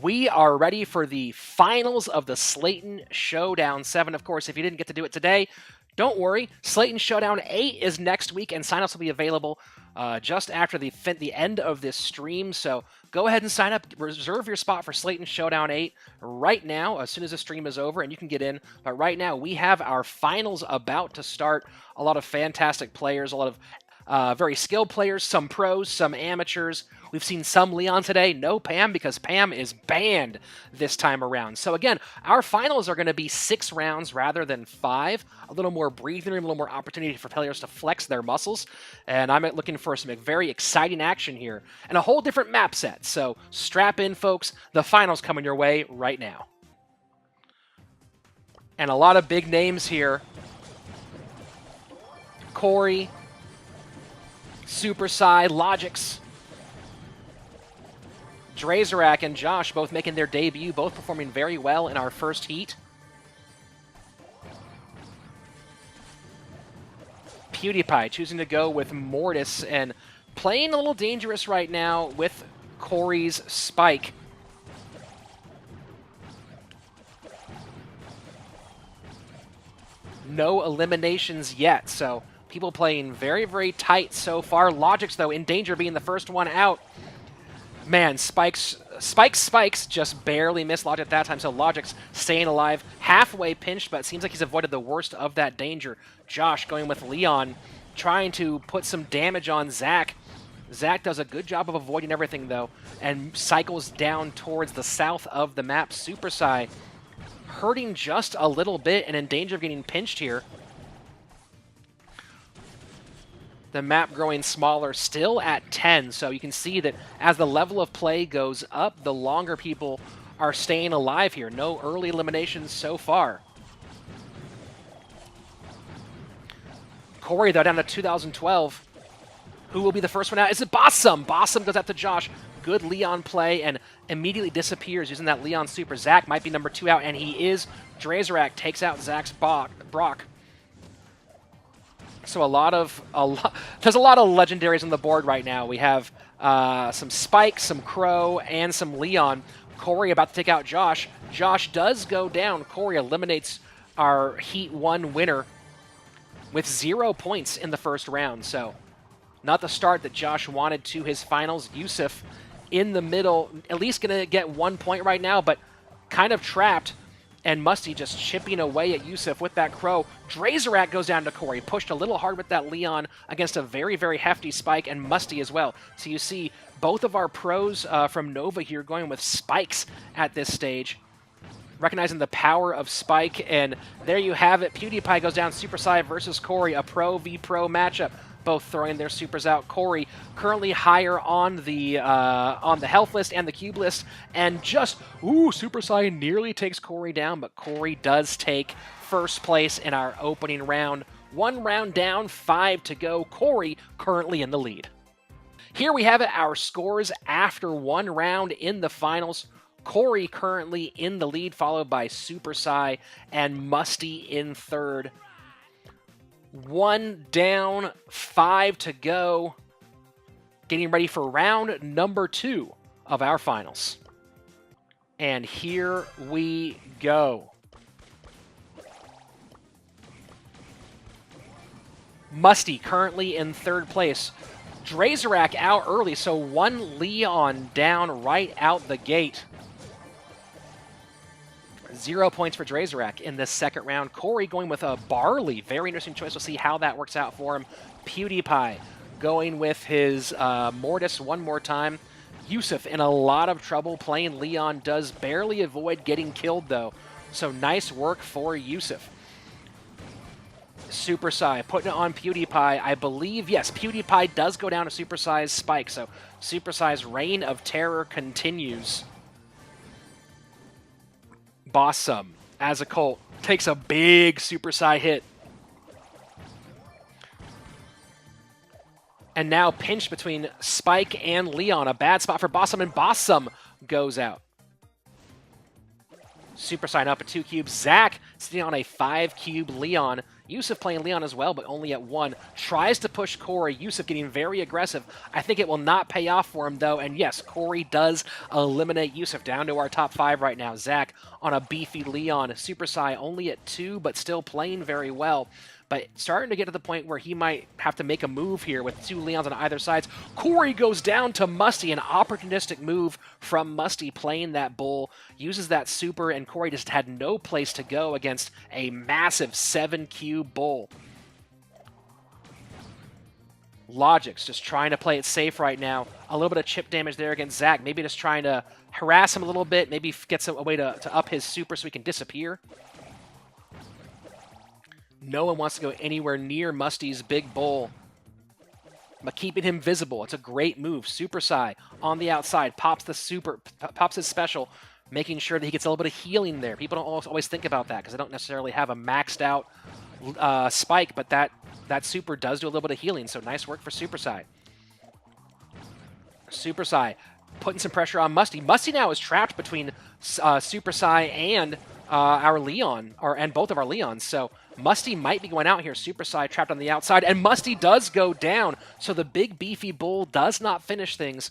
We are ready for the finals of the Slaton Showdown 7. Of course, if you didn't get to do it today, don't worry. Slaton Showdown 8 is next week, and signups will be available just after the end of this stream. So go ahead and sign up. Reserve your spot for Slaton Showdown 8 right now as soon as the stream is over, and you can get in. But right now, we have our finals about to start. A lot of fantastic players, a lot of very skilled players, some pros, some amateurs. We've seen some Leon today, no Pam, because Pam is banned this time around. So again, our finals are going to be 6 rounds rather than 5. A little more breathing room, a little more opportunity for players to flex their muscles. And I'm looking for some very exciting action here. And a whole different map set. So strap in, folks. The finals coming your way right now. And a lot of big names here. Corey, Super Psy, Logix, Drazerak, and Josh both making their debut, both performing very well in our first heat. PewDiePie choosing to go with Mortis and playing a little dangerous right now with Corey's Spike. No eliminations yet, so people playing very, very tight so far. Logix, though, in danger of being the first one out. Man, Spikes just barely missed Logix at that time, so Logix staying alive, halfway pinched, but it seems like he's avoided the worst of that danger. Josh going with Leon, trying to put some damage on Zach. Zach does a good job of avoiding everything, though, and cycles down towards the south of the map. Super Psy hurting just a little bit and in danger of getting pinched here. The map growing smaller, still at 10, so you can see that as the level of play goes up, the longer people are staying alive here. No early eliminations so far. Corey, though, down to 2012. Who will be the first one out? Is it Bossum? Bossum goes out to Josh. Good Leon play and immediately disappears using that Leon super. Zach might be number 2 out, and he is. Drazerak takes out Zach's Brock. So there's a lot of legendaries on the board right now. We have some Spike, some Crow, and some Leon. Corey about to take out Josh. Josh does go down. Corey eliminates our Heat 1 winner with 0 points in the first round. So not the start that Josh wanted to his finals. Yusuf in the middle, at least going to get 1 point right now, but kind of trapped. And Musty just chipping away at Yusuf with that Crow. Drazerak goes down to Corey. Pushed a little hard with that Leon against a very, very hefty Spike, and Musty as well. So you see both of our pros from Nova here going with Spikes at this stage. Recognizing the power of Spike, and there you have it. PewDiePie goes down. Super Psy versus Corey, a Pro v Pro matchup. Both throwing their supers out. Corey currently higher on the health list and the cube list, and just Super Psy nearly takes Corey down, but Corey does take first place in our opening round. 1 round down, 5 to go. Corey currently in the lead. Here we have it, our scores after 1 round in the finals. Corey currently in the lead, followed by Super Psy and Musty in third. 1 down, 5 to go. Getting ready for round number 2 of our finals. And here we go. Musty currently in third place. Drazerak out early, so 1 Leon down right out the gate. 0 points for Drazerak in this second round. Corey going with a Barley. Very interesting choice. We'll see how that works out for him. PewDiePie going with his Mortis one more time. Yusuf in a lot of trouble playing Leon. Does barely avoid getting killed, though. So nice work for Yusuf. Super Psy putting it on PewDiePie. I believe, yes, PewDiePie does go down to Super Psy's Spike. So Super Psy's reign of terror continues. Bossum, as a Colt, takes a big Super Psy hit. And now pinched between Spike and Leon. A bad spot for Bossum, and Bossum goes out. Super Psy up at 2 cubes. Zach sitting on a 5-cube Leon. Yusuf playing Leon as well, but only at 1. Tries to push Corey. Yusuf getting very aggressive. I think it will not pay off for him, though. And yes, Corey does eliminate Yusuf down to our top 5 right now. Zach on a beefy Leon. Super Sai only at 2, but still playing very well. But starting to get to the point where he might have to make a move here with 2 Leons on either sides. Corey goes down to Musty, an opportunistic move from Musty playing that bull, uses that super, and Corey just had no place to go against a massive 7-cube bull. Logic's just trying to play it safe right now. A little bit of chip damage there against Zach. Maybe just trying to harass him a little bit. Maybe get a way to up his super so he can disappear. No one wants to go anywhere near Musty's big bull, but keeping him visible. It's a great move. Super Sai on the outside, pops his special, making sure that he gets a little bit of healing there. People don't always think about that because they don't necessarily have a maxed out spike, but that super does do a little bit of healing, so nice work for Super Sai. Super Sai putting some pressure on Musty. Musty now is trapped between Super Sai and our Leon, and both of our Leons, so Musty might be going out here. Super Sai trapped on the outside, and Musty does go down, so the big beefy bull does not finish things.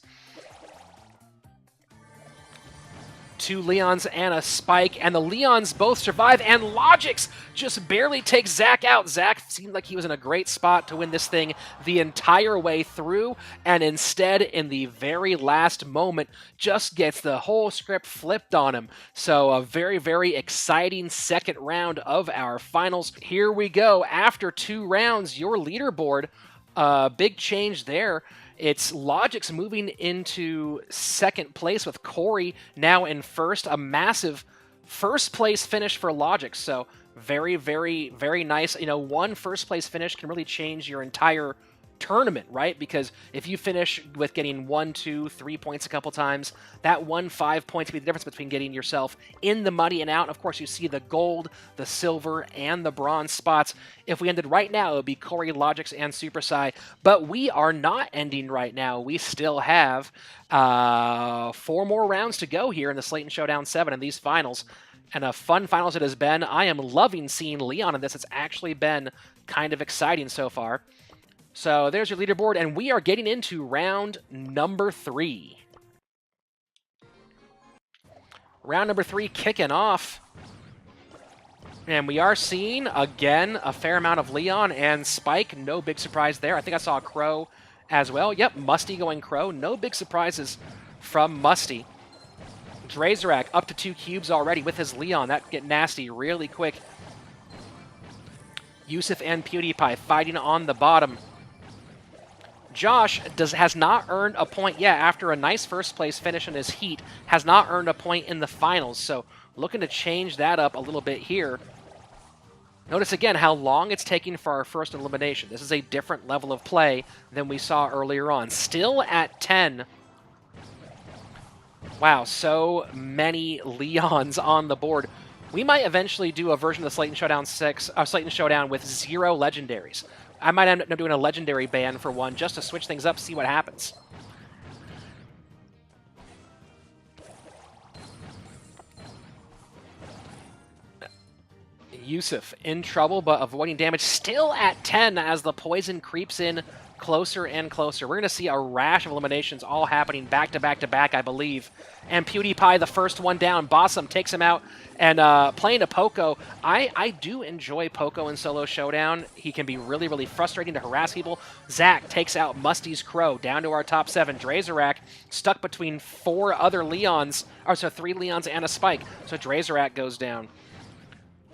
2 Leons and a Spike, and the Leons both survive, and Logix just barely takes Zach out. Zach seemed like he was in a great spot to win this thing the entire way through, and instead, in the very last moment, just gets the whole script flipped on him. So a very, very exciting second round of our finals. Here we go. After 2 rounds, your leaderboard, big change there. It's Logix moving into second place with Corey now in first. A massive first place finish for Logix. So very, very, very nice. You know, one first place finish can really change your entire tournament, right? Because if you finish with getting 1, 2, 3 points a couple times, that 1, 5 points will be the difference between getting yourself in the money and out. Of course, you see the gold, the silver, and the bronze spots. If we ended right now, it would be Corey, Logix, and Super Sai. But we are not ending right now. We still have 4 more rounds to go here in the Slaton Showdown 7 in these finals. And a fun finals it has been. I am loving seeing Leon in this. It's actually been kind of exciting so far. So there's your leaderboard, and we are getting into round number 3. Round number 3 kicking off. And we are seeing, again, a fair amount of Leon and Spike. No big surprise there. I think I saw a Crow as well. Yep, Musty going Crow. No big surprises from Musty. Drazorak up to 2 cubes already with his Leon. That get nasty really quick. Yusuf and PewDiePie fighting on the bottom. Josh has not earned a point yet after a nice first place finish in his heat, has not earned a point in the finals, so looking to change that up a little bit here. Notice again how long it's taking for our first elimination. This is a different level of play than we saw earlier on. Still at 10. Wow, so many Leons on the board. We might eventually do a version of the Slaton Showdown with 0 legendaries. I might end up doing a legendary ban for one just to switch things up, see what happens. Yusuf in trouble, but avoiding damage. Still at 10 as the poison creeps in closer and closer. We're going to see a rash of eliminations all happening back to back to back, I believe. And PewDiePie, the first one down. Bossum takes him out. And playing a Poco, I do enjoy Poco in Solo Showdown. He can be really, really frustrating to harass people. Zach takes out Musty's Crow down to our top 7. Drazorak stuck between 4 other Leons, or so 3 Leons and a Spike. So Drazorak goes down.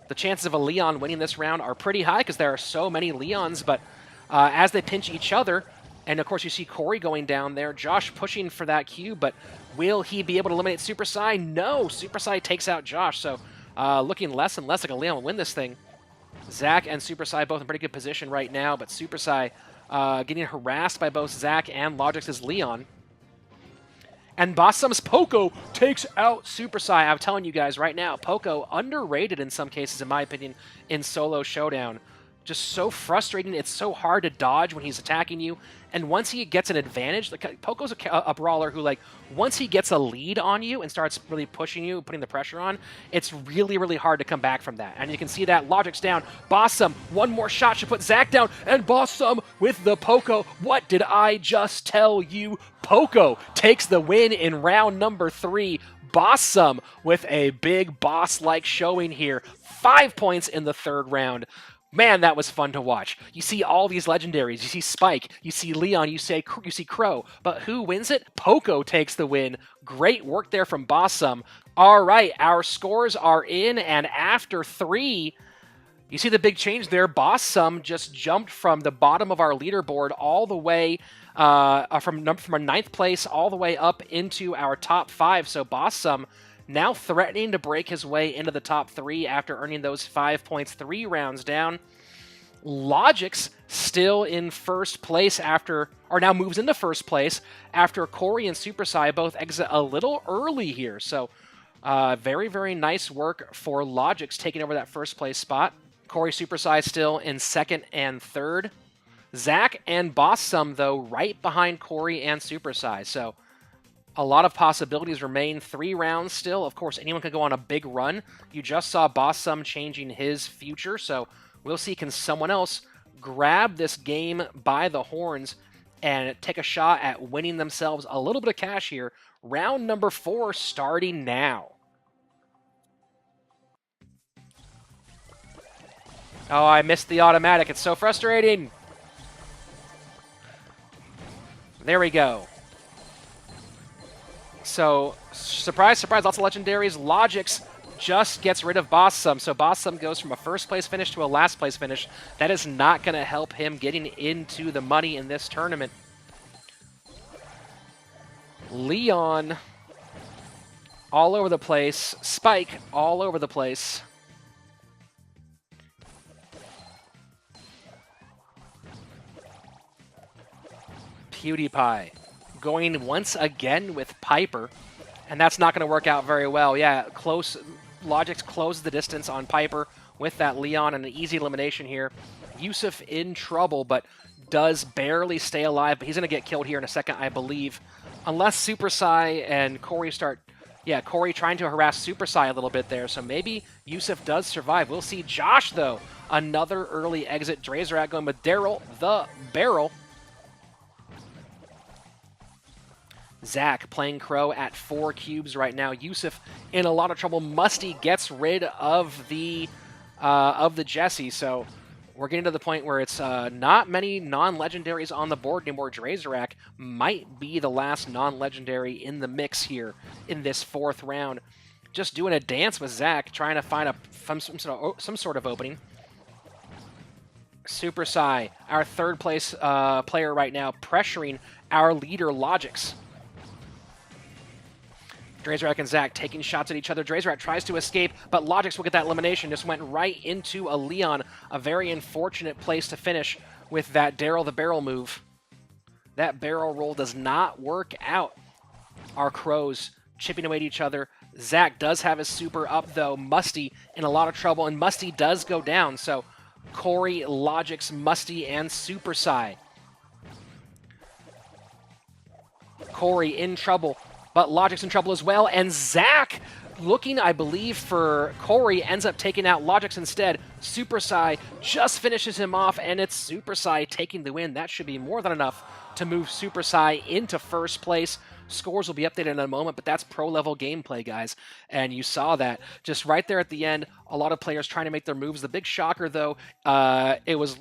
The chances of a Leon winning this round are pretty high because there are so many Leons, but as they pinch each other, and of course you see Corey going down there, Josh pushing for that cube, but will he be able to eliminate Super Sai? No, Super Sai takes out Josh, so looking less and less like a Leon will win this thing. Zach and Super Sai both in pretty good position right now, but Super Sai getting harassed by both Zach and Logix's Leon. And Bossum's Poco takes out Super Sai. I'm telling you guys right now, Poco underrated in some cases, in my opinion, in Solo Showdown. Just so frustrating. It's so hard to dodge when he's attacking you. And once he gets an advantage, like Poco's a brawler who, like, once he gets a lead on you and starts really pushing you, putting the pressure on, it's really, really hard to come back from that. And you can see that Logic's down. Bossum, one more shot should put Zach down. And Bossum with the Poco. What did I just tell you? Poco takes the win in round number 3. Bossum with a big boss-like showing here. 5 points in the 3rd round. Man, that was fun to watch. You see all these legendaries. You see Spike. You see Leon. You see Crow. But who wins it? Poco takes the win. Great work there from Bossum. All right, our scores are in, and after 3, you see the big change there. Bossum just jumped from the bottom of our leaderboard all the way from our 9th place all the way up into our top 5. So Bossum now threatening to break his way into the top 3 after earning those 5 points 3 rounds down. Logic's still in first place now moves into first place after Corey and Super Sai both exit a little early here. So very, very nice work for Logic's taking over that first place spot. Corey, Super Sai still in 2nd and 3rd. Zach and Bossum, though, right behind Corey and Super Sai. So a lot of possibilities remain. 3 rounds still. Of course, anyone could go on a big run. You just saw Bossum changing his future, so we'll see, can someone else grab this game by the horns and take a shot at winning themselves a little bit of cash here. Round number 4 starting now. Oh, I missed the automatic. It's so frustrating. There we go. So, surprise, surprise, lots of legendaries. Logic's just gets rid of Bossum. So Bossum goes from a first place finish to a last place finish. That is not going to help him getting into the money in this tournament. Leon all over the place. Spike all over the place. PewDiePie going once again with Piper, and that's not going to work out very well. Yeah, Logic's closed the distance on Piper with that Leon, and an easy elimination here. Yusuf in trouble, but does barely stay alive, but he's going to get killed here in a second, I believe. Unless Super Sai and Corey start... Yeah, Corey trying to harass Super Sai a little bit there, so maybe Yusuf does survive. We'll see. Josh, though, another early exit. Drazorak going with Daryl the Barrel. Zach playing Crow at 4 cubes right now. Yusuf in a lot of trouble. Musty gets rid of the Jesse, so we're getting to the point where it's not many non-legendaries on the board anymore. Drazorak might be the last non-legendary in the mix here in this 4th round. Just doing a dance with Zach, trying to find some sort of opening. Super Sai, our 3rd place player right now, pressuring our leader, Logic's. Drazorak and Zach taking shots at each other. Drazorak tries to escape, but Logic's will get that elimination. Just went right into a Leon. A very unfortunate place to finish with that Daryl the Barrel move. That barrel roll does not work out. Our Crows chipping away at each other. Zach does have his super up, though. Musty in a lot of trouble, and Musty does go down. So Corey, Logic's, Musty, and Super Sai. Corey in trouble. But Logic's in trouble as well, and Zach, looking, I believe, for Corey, ends up taking out Logic's instead. Super Sai just finishes him off, and it's Super Sai taking the win. That should be more than enough to move Super Sai into first place. Scores will be updated in a moment, but that's pro-level gameplay, guys. And you saw that just right there at the end, a lot of players trying to make their moves. The big shocker, though, it was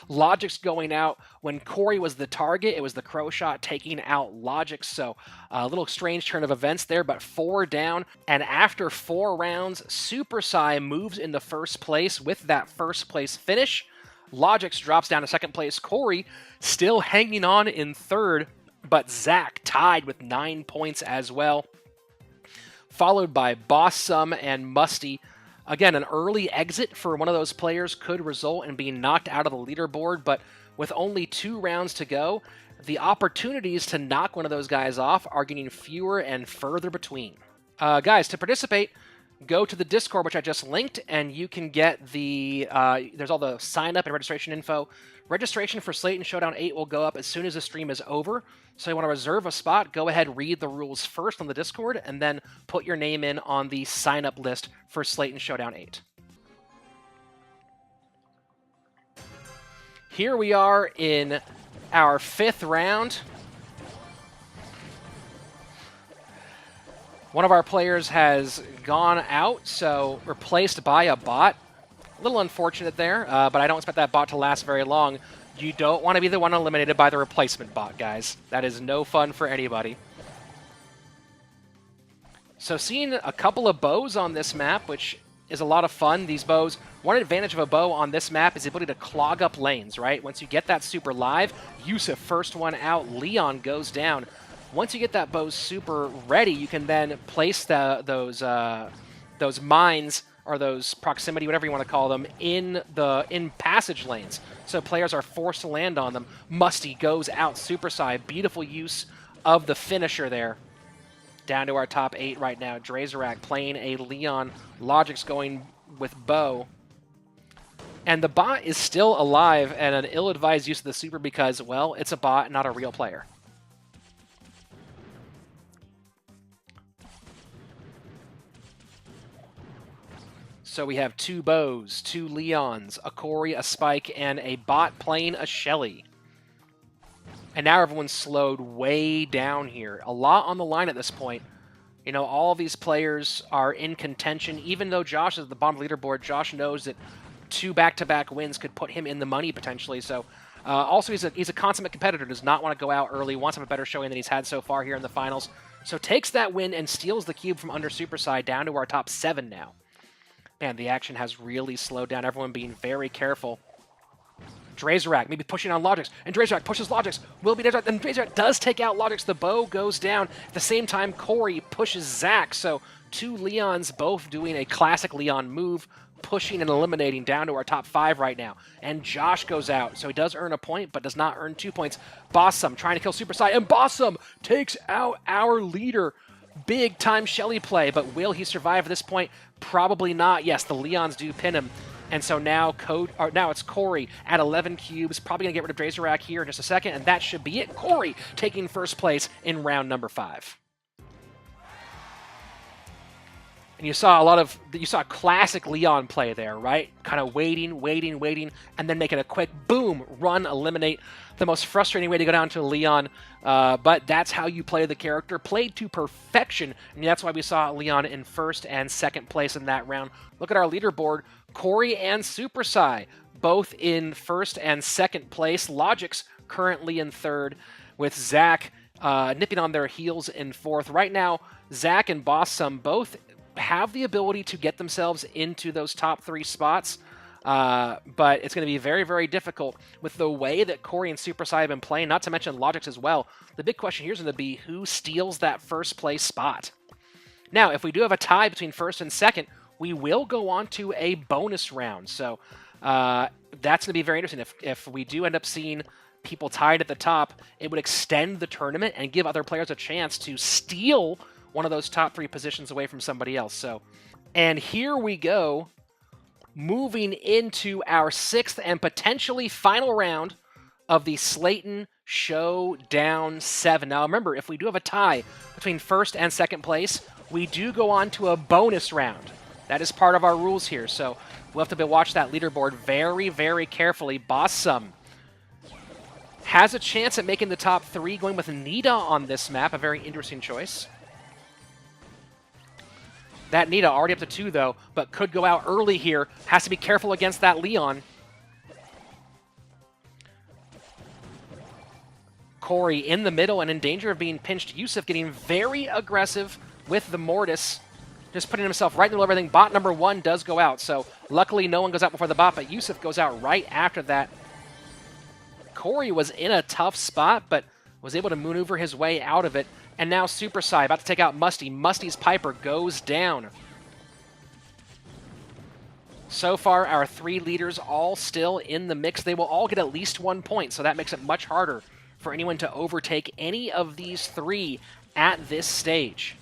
Logic's going out. When Corey was the target, it was the Crow shot taking out Logic. So a little strange turn of events there, but 4 down. And after 4 rounds, Super Sai moves into first place with that first place finish. Logic's drops down to 2nd place. Corey still hanging on in 3rd, but Zach tied with 9 points as well. Followed by Bossum and Musty. Again, an early exit for one of those players could result in being knocked out of the leaderboard, but with only 2 rounds to go, the opportunities to knock one of those guys off are getting fewer and further between. Guys, to participate, go to the Discord, which I just linked, and you can get the, there's all the sign up and registration info. Registration for Slaton Showdown 8 will go up as soon as the stream is over. So you want to reserve a spot, go ahead, read the rules first on the Discord, and then put your name in on the sign up list for Slaton Showdown 8. Here we are in our 5th round. One of our players has gone out, so replaced by a bot. A little unfortunate there, but I don't expect that bot to last very long. You don't want to be the one eliminated by the replacement bot, guys. That is no fun for anybody. So seeing a couple of bows on this map, which is a lot of fun. These bows, one advantage of a bow on this map is the ability to clog up lanes, right? Once you get that super live, Yusuf first one out, Leon goes down. Once you get that bow super ready, you can then place those mines or those proximity, whatever you want to call them, in passage lanes. So players are forced to land on them. Musty goes out, super side, beautiful use of the finisher there. Down to our top 8 right now. Drazorak playing a Leon. Logic's going with bow. And the bot is still alive, and an ill-advised use of the super because, well, it's a bot, not a real player. So we have 2 bows, 2 Leons, a Corey, a Spike, and a bot playing a Shelly. And now everyone's slowed way down here. A lot on the line at this point. You know, all of these players are in contention. Even though Josh is at the bottom of the leaderboard, Josh knows that 2 back-to-back wins could put him in the money potentially. So also he's a consummate competitor, does not want to go out early, wants to have a better showing than he's had so far here in the finals. So takes that win and steals the cube from under Superside down to our top 7 now. Man, the action has really slowed down. Everyone being very careful. Drazorak maybe pushing on Logix, and Drazorak pushes Logix. Will be Drazorak, and Drazorak does take out Logix. The bow goes down. At the same time, Corey pushes Zach. So 2 Leons both doing a classic Leon move, pushing and eliminating down to our top 5 right now. And Josh goes out, so he does earn a point, but does not earn 2 points. Bossum trying to kill Superside, and Bossum takes out our leader. Big time Shelly play, but will he survive at this point? Probably not. Yes, the Leons do pin him. And so now now it's Corey at 11 cubes. Probably going to get rid of Drazorak here in just a second, and that should be it. Corey taking first place in round number 5. And you saw classic Leon play there, right? Kind of waiting, and then making a quick boom, run, eliminate. The most frustrating way to go down to Leon, but that's how you play the character. Played to perfection, and that's why we saw Leon in first and second place in that round. Look at our leaderboard. Corey and Super Sai, both in first and second place. Logix currently in third, with Zach nipping on their heels in fourth. Right now, Zach and Bossum both have the ability to get themselves into those top 3 spots, but it's going to be very, very difficult with the way that Corey and Super Sai have been playing, not to mention Logix as well. The big question here is going to be who steals that first place spot. Now, if we do have a tie between first and second, we will go on to a bonus round. So that's going to be very interesting. If we do end up seeing people tied at the top, it would extend the tournament and give other players a chance to steal one of those top 3 positions away from somebody else. So, and here we go, moving into our 6th and potentially final round of the Slaton Showdown 7. Now remember, if we do have a tie between first and second place, we do go on to a bonus round. That is part of our rules here, so we'll have to watch that leaderboard very, very carefully. Bossum has a chance at making the top 3, going with Nita on this map, a very interesting choice. That Nita already up to 2, though, but could go out early here. Has to be careful against that Leon. Corey in the middle and in danger of being pinched. Yusuf getting very aggressive with the Mortis. Just putting himself right in the middle of everything. Bot number 1 does go out, so luckily no one goes out before the bot, but Yusuf goes out right after that. Corey was in a tough spot, but was able to maneuver his way out of it. And now Super Sai about to take out Musty. Musty's Piper goes down. So far, our 3 leaders all still in the mix. They will all get at least 1 point, so that makes it much harder for anyone to overtake any of these 3 at this stage.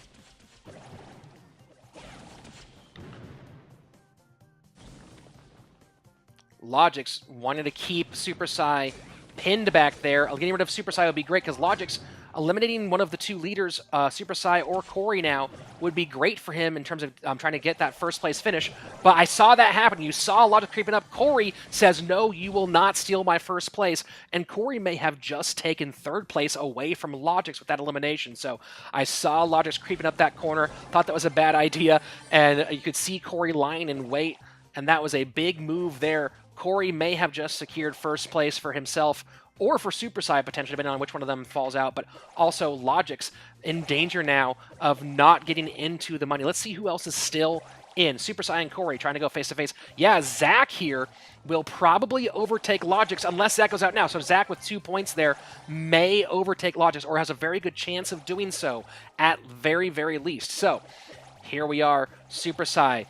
Logix wanted to keep Super Sai pinned back there. Getting rid of Super Sai would be great because Logix eliminating one of the two leaders, Super Sai or Corey now, would be great for him in terms of trying to get that first place finish. But I saw that happen. You saw Logix creeping up. Corey says, no, you will not steal my first place. And Corey may have just taken third place away from Logix with that elimination. So I saw Logix creeping up that corner, thought that was a bad idea, and you could see Corey lying in wait, and that was a big move there. Corey may have just secured first place for himself or for Super Sai potentially, depending on which one of them falls out, but also Logix in danger now of not getting into the money. Let's see who else is still in. Super Sai and Corey trying to go face-to-face. Yeah, Zach here will probably overtake Logix unless Zach goes out now. So Zach with 2 points there may overtake Logix or has a very good chance of doing so at very, very least. So here we are, Super Sai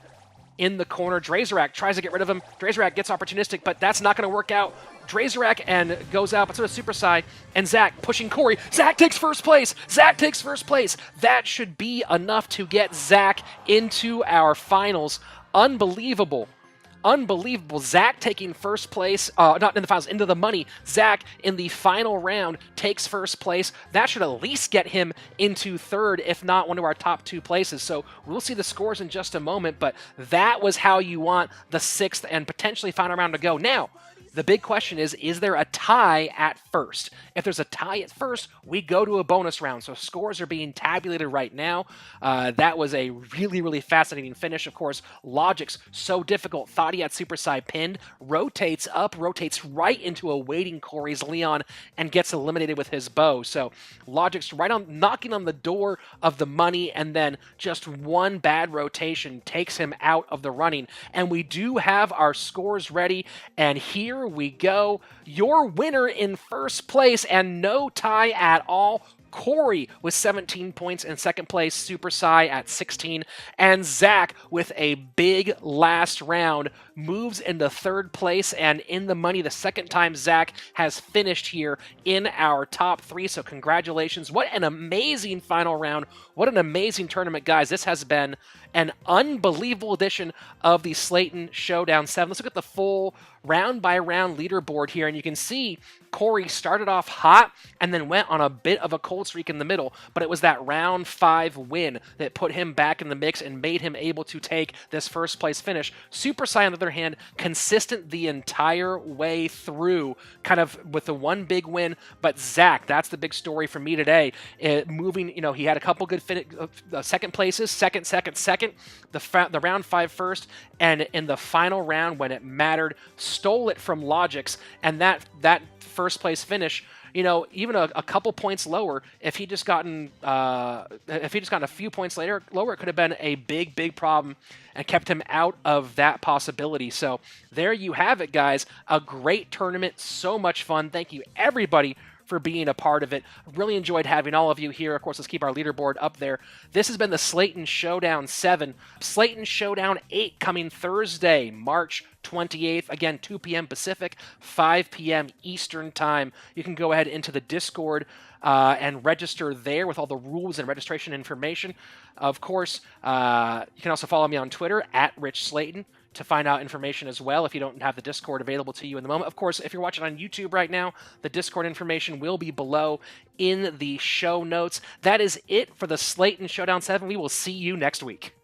in the corner. Drazorak tries to get rid of him. Drazorak gets opportunistic, but that's not going to work out. Drazorak and goes out, but so does Super Sai, and Zach pushing Corey. Zach takes first place! Zach takes first place! That should be enough to get Zach into our finals. Unbelievable. Unbelievable. Zach taking first place, not in the finals, into the money. Zach in the final round takes first place. That should at least get him into third, if not one of our top 2 places. So we'll see the scores in just a moment, but that was how you want the 6th and potentially final round to go. Now, the big question is there a tie at first? If there's a tie at first, we go to a bonus round. So scores are being tabulated right now. That was a really, really fascinating finish. Of course, Logix, so difficult. Thought he had Super Sai pinned. Rotates up, rotates right into a waiting Corey's Leon, and gets eliminated with his bow. So Logix right on, knocking on the door of the money, and then just one bad rotation takes him out of the running. And we do have our scores ready, and here we go. Your winner in first place and no tie at all, Corey with 17 points in second place, Super Sai at 16, and Zach with a big last round moves into third place and in the money the second time Zach has finished here in our top 3. So congratulations. What an amazing final round. What an amazing tournament, guys. This has been an unbelievable edition of the Slaton Showdown 7. Let's look at the full round-by-round leaderboard here, and you can see Corey started off hot and then went on a bit of a cold streak in the middle, but it was that round 5 win that put him back in the mix and made him able to take this first place finish. Super Sai, on the other hand, consistent the entire way through, kind of with the one big win, but Zach, that's the big story for me today. Moving, you know, he had a couple good second places, second, the round 5 first, and in the final round when it mattered, stole it from Logix, and that first place finish, you know, even a couple points lower, if he just gotten a few points lower, it could have been a big problem and kept him out of that possibility. So there you have it, guys. A great tournament, so much fun. Thank you, everybody, for being a part of it. Really enjoyed having all of you here. Of course, let's keep our leaderboard up there. This has been the Slaton Showdown 7. Slaton Showdown 8 coming Thursday, March 28th. Again, 2 p.m. Pacific, 5 p.m. Eastern Time. You can go ahead into the Discord and register there with all the rules and registration information. Of course, you can also follow me on Twitter, @RichSlaton, to find out information as well if you don't have the Discord available to you in the moment. Of course, if you're watching on YouTube right now, the Discord information will be below in the show notes. That is it for the Slaton Showdown 7. We will see you next week.